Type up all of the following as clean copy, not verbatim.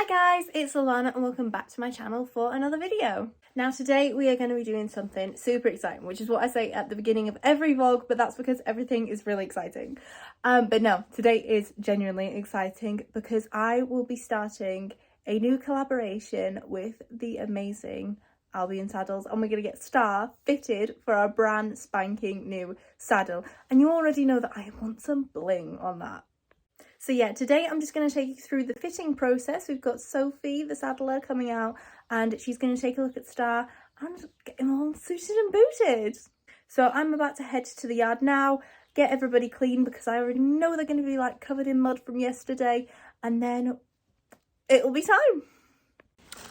Hi guys, it's Alana and welcome back to my channel for another video. Now today we are going to be doing something super exciting, which is what I say at the beginning of every vlog, but that's because everything is really exciting. But no, today is genuinely exciting because I will be starting a new collaboration with the amazing Albion saddles, and we're going to get Star fitted for our brand spanking new saddle. And you already know that I want some bling on that. So yeah, today I'm just going to take you through the fitting process. We've got Sophie, the saddler, coming out, and she's going to take a look at Star and get him all suited and booted. So I'm about to head to the yard now, get everybody clean because I already know they're going to be like covered in mud from yesterday, and then it'll be time.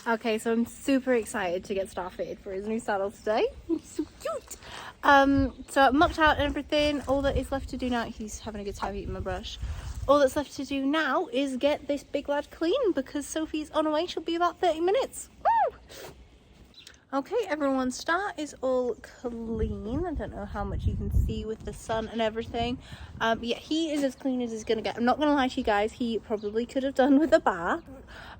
Okay, so I'm super excited to get Star fitted for his new saddle today. He's so cute. So I've mucked out everything. All that is left to do now, he's having a good time eating my brush. All that's left to do now is get this big lad clean because Sophie's on her way. She'll be about 30 minutes. Woo! Okay, everyone's Star is all clean. I don't know how much you can see with the sun and everything. Yeah, he is as clean as he's gonna get. I'm not gonna lie to you guys, he probably could have done with a bath.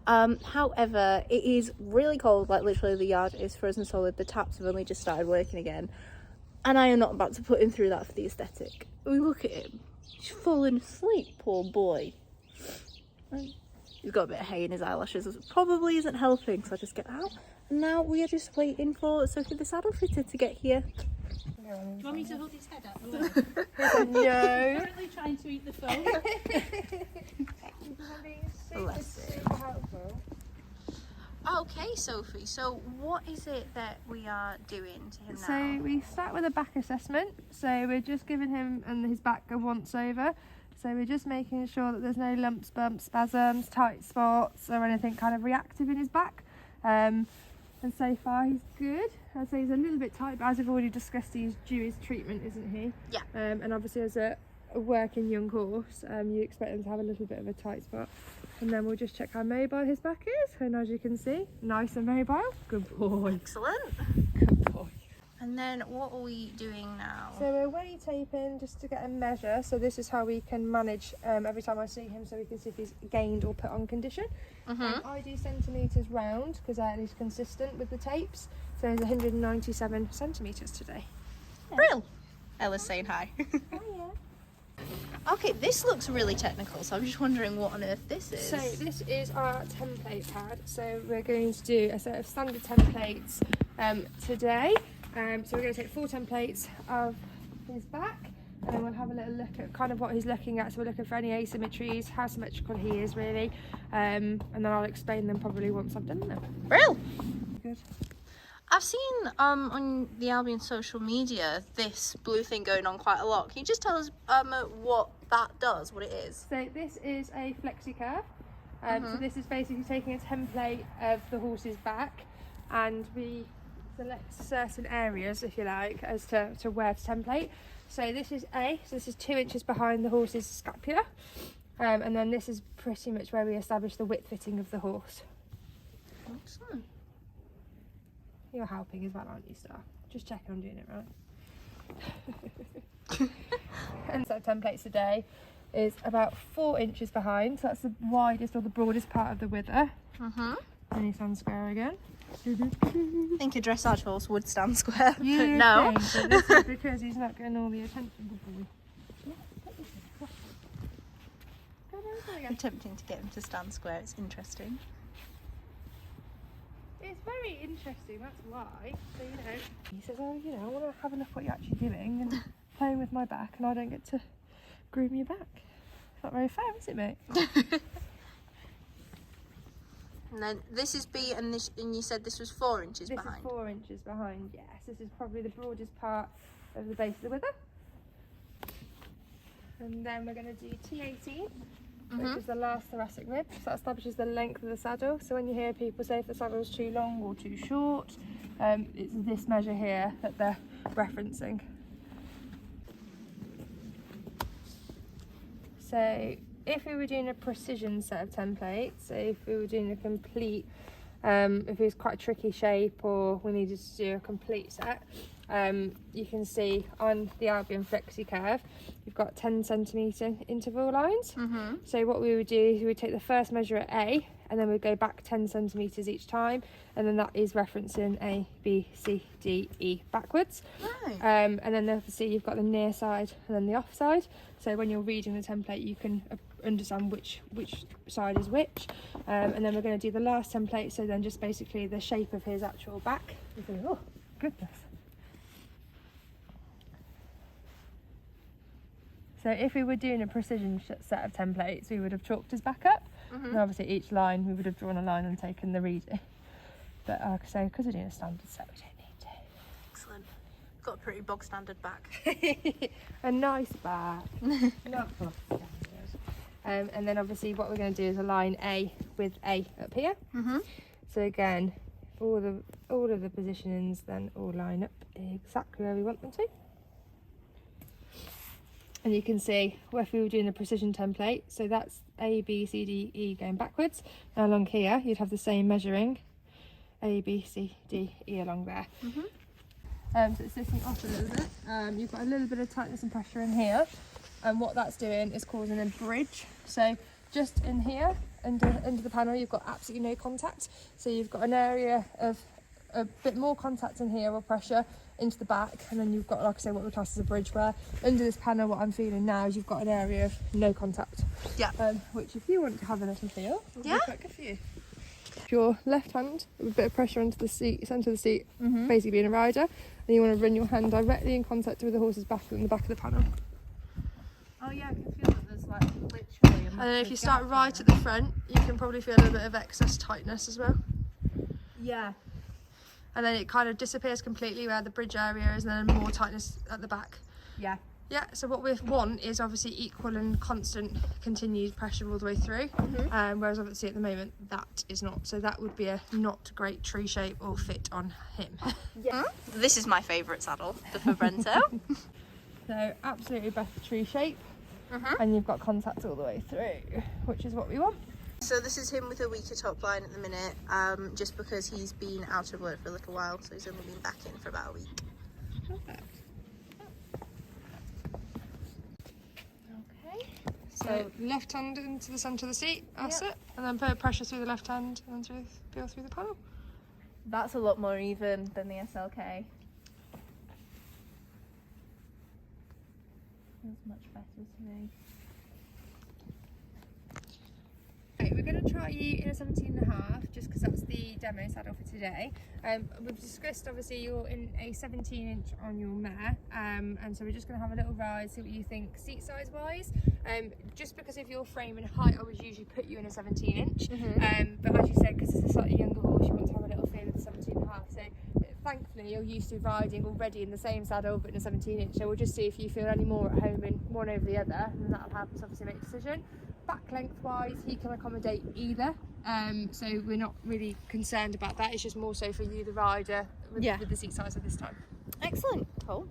However, it is really cold. Like literally the yard is frozen solid. The taps have only just started working again. And I am not about to put him through that for the aesthetic. Oh, look at him. He's falling asleep, poor boy. He's got a bit of hay in his eyelashes, which probably isn't helping, so I just get out. And now we are just waiting for Sophie the saddle fitter to get here. Do you want me to hold his head up? No. Currently trying to eat the phone. Okay, Sophie, so what is it that we are doing to him now? So we start with a back assessment. So we're just giving him and his back a once over. So we're just making sure that there's no lumps, bumps, spasms, tight spots or anything kind of reactive in his back. And so far he's good. I'd say he's a little bit tight, but as we've already discussed, he's due his treatment, isn't he? Yeah. And obviously as a working young horse, you expect them to have a little bit of a tight spot. And then we'll just check how mobile his back is. And as you can see, nice and mobile. Good boy. Excellent. Good boy. And then what are we doing now? So we're weight taping just to get a measure. So this is how we can manage every time I see him, so we can see if he's gained or put on condition. I do centimetres round because that is consistent with the tapes. So there's 197 centimetres today. Brill. Ella's saying hi. Oh yeah. Okay, this looks really technical, so I'm just wondering what on earth this is. So this is our template pad. So we're going to do a set of standard templates today. So we're going to take 4 templates of his back, and then we'll have a little look at kind of what he's looking at. So we're looking for any asymmetries, how symmetrical he is really, and then I'll explain them probably once I've done them. Brill. Good. I've seen on the Albion social media this blue thing going on quite a lot. Can you just tell us what that does, what it is? So this is a flexi curve. So this is basically taking a template of the horse's back, and we select certain areas, if you like, as to where to template. So this is A, so this is 2 inches behind the horse's scapula, and then this is pretty much where we establish the width fitting of the horse. Excellent. You're helping as well, aren't you, Star? Just checking I'm doing it right. And so templates today is about 4 inches behind, so that's the widest or the broadest part of the wither. And he stands square again. I think a dressage horse would stand square, but You no. think, but this is because he's not getting all the attention. Good boy. I'm attempting to get him to stand square, it's interesting. It's very interesting, that's why. So, you know, he says, oh, you know, I want to have a look what you're actually doing and playing with my back, and I don't get to groom your back. It's not very fair, is it, mate? And then this is B, and this, and you said this was 4 inches behind. This is 4 inches behind, yes. This is probably the broadest part of the base of the wither. And then we're going to do T18, which is the last thoracic rib. So that establishes the length of the saddle. So when you hear people say if the saddle's too long or too short, it's this measure here that they're referencing. So if we were doing a precision set of templates, so if we were doing a complete, if it was quite a tricky shape or we needed to do a complete set, you can see on the Albion flexi curve, you've got 10cm interval lines. So what we would do is we would take the first measure at A, and then we'd go back 10cm each time, and then that is referencing A, B, C, D, E backwards. Right. And then obviously you've got the near side and then the off side. So when you're reading the template, you can understand which side is which. And then we're going to do the last template, so then just basically the shape of his actual back. Oh, goodness. So if we were doing a precision set of templates, we would have chalked his back up. And obviously each line, we would have drawn a line and taken the reading. But like I say, because we're doing a standard set, we don't need to. Excellent. Got a pretty bog standard back. A nice back. Not bog standard. And then obviously what we're going to do is align A with A up here. So again, all of the positionings then all line up exactly where we want them to. And you can see if we were doing a precision template, so that's A, B, C, D, E going backwards. Now along here, you'd have the same measuring, A, B, C, D, E along there. So it's sitting off a little bit. You've got a little bit of tightness and pressure in here. And what that's doing is causing a bridge. So just in here, under the panel, you've got absolutely no contact. So you've got an area of a bit more contact in here, or pressure, into the back, and then you've got, like I say, what we class as a bridge, where under this panel what I'm feeling now is you've got an area of no contact. Yeah. Which if you want to have a little feel, will Yeah. be quite good for you. Your left hand with a bit of pressure onto the seat, centre of the seat, basically being a rider, and you want to run your hand directly in contact with the horse's back and the back of the panel. Oh yeah, I can feel that there's like literally a And then if you start right at the front, you can probably feel a little bit of excess tightness as well. Yeah. And then it kind of disappears completely where the bridge area is, and then more tightness at the back. Yeah. Yeah, so what we want is obviously equal and constant continued pressure all the way through, whereas obviously at the moment that is not. So that would be a not great tree shape or fit on him. Yeah. This is my favourite saddle, the Fabrento. So absolutely best tree shape, and you've got contact all the way through, which is what we want. So this is him with a weaker top line at the minute, just because he's been out of work for a little while, so he's only been back in for about a week. Perfect. Okay. So left hand into the centre of the seat, that's it, and then put pressure through the left hand and then feel through the panel. That's a lot more even than the SLK. Feels much better to me. Okay, we're going to try you in a 17.5, just because that's the demo saddle for today. We've discussed, obviously, you're in a 17-inch on your mare, and so we're just going to have a little ride, see what you think seat size wise. Just because of your frame and height, I would usually put you in a 17-inch, but as you said, because it's a slightly younger horse, you want to have a little feel of the 17.5. So thankfully you're used to riding already in the same saddle but in a 17-inch, so we'll just see if you feel any more at home in one over the other, and that'll help us obviously make a decision. Back length wise, he can accommodate either, so we're not really concerned about that. It's just more so for you, the rider, with the seat size at this time. Excellent. Cool.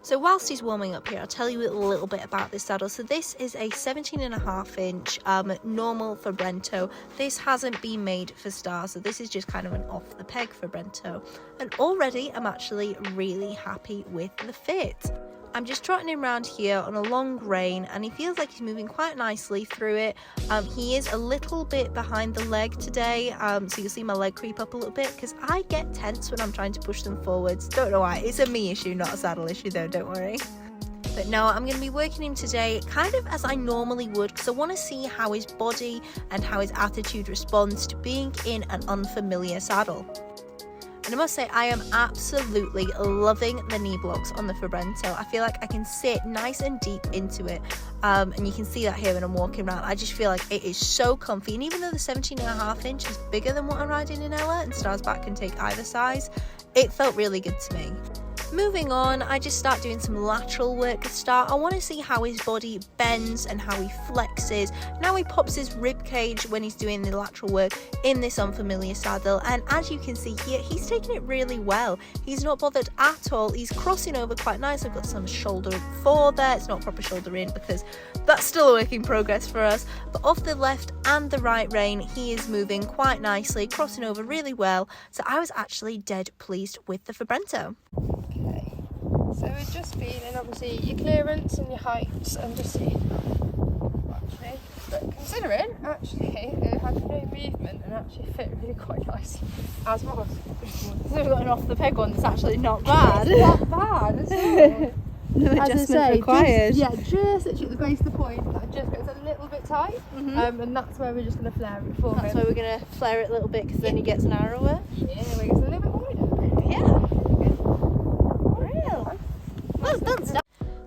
So whilst he's warming up here, I'll tell you a little bit about this saddle. So this is a 17.5-inch normal Fabrento. This hasn't been made for Star, so this is just kind of an off the peg Fabrento. And already I'm actually really happy with the fit. I'm just trotting him around here on a long rein, and he feels like he's moving quite nicely through it. He is a little bit behind the leg today, so you'll see my leg creep up a little bit because I get tense when I'm trying to push them forwards. Don't know why. It's a me issue, not a saddle issue though, don't worry. But no, I'm going to be working him today kind of as I normally would, because I want to see how his body and how his attitude responds to being in an unfamiliar saddle. And I must say, I am absolutely loving the knee blocks on the Fabrento. I feel like I can sit nice and deep into it. And you can see that here when I'm walking around. I just feel like it is so comfy. And even though the 17.5-inch is bigger than what I'm riding in Ella, and Star's back can take either size, it felt really good to me. Moving on, I just start doing some lateral work with Star. I want to see how his body bends and how he flexes, and how he pops his rib cage when he's doing the lateral work in this unfamiliar saddle. And as you can see here, he's taking it really well. He's not bothered at all. He's crossing over quite nice. I've got some shoulder 4 there. It's not proper shoulder in because that's still a work in progress for us. But off the left and the right rein, he is moving quite nicely, crossing over really well. So I was actually dead pleased with the Fabrento. Okay, so we're just feeling obviously your clearance and your heights and just see actually, but considering actually it had no movement and actually fit really quite nice as was. So we've got an off the peg one that's actually not bad. It's not bad at all. No As I adjustment say, required. just literally at the base of the point that just goes a little bit tight, and that's where we're just going to flare it for That's him. why we're going to flare it a little bit because then he gets narrower. Yeah, where it gets a little bit wider. Yeah. Real. Well done, Star.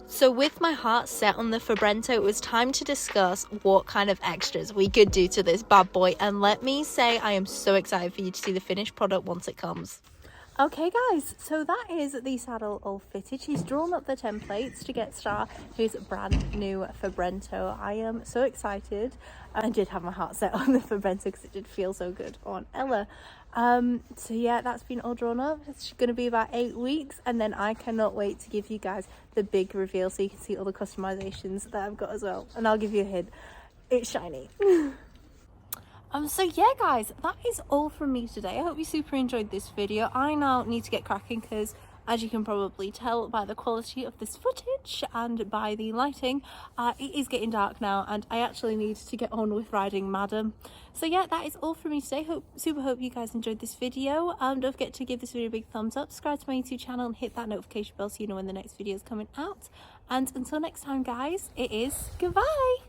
So with my heart set on the Fabrento, it was time to discuss what kind of extras we could do to this bad boy. And let me say, I am so excited for you to see the finished product once it comes. Okay guys, so that is the saddle all fitted. She's drawn up the templates to get Star his brand new Fabrento. I am so excited. I did have my heart set on the Fabrento because it did feel so good on Ella. So yeah, that's been all drawn up. It's going to be about 8 weeks, and then I cannot wait to give you guys the big reveal so you can see all the customizations that I've got as well. And I'll give you a hint, it's shiny. So yeah guys, that is all from me today. I hope you super enjoyed this video. I now need to get cracking because, as you can probably tell by the quality of this footage and by the lighting, it is getting dark now and I actually need to get on with riding Madam. So yeah, that is all from me today. Super hope you guys enjoyed this video. Don't forget to give this video a big thumbs up, subscribe to my YouTube channel and hit that notification bell so you know when the next video is coming out. And until next time guys, it is goodbye.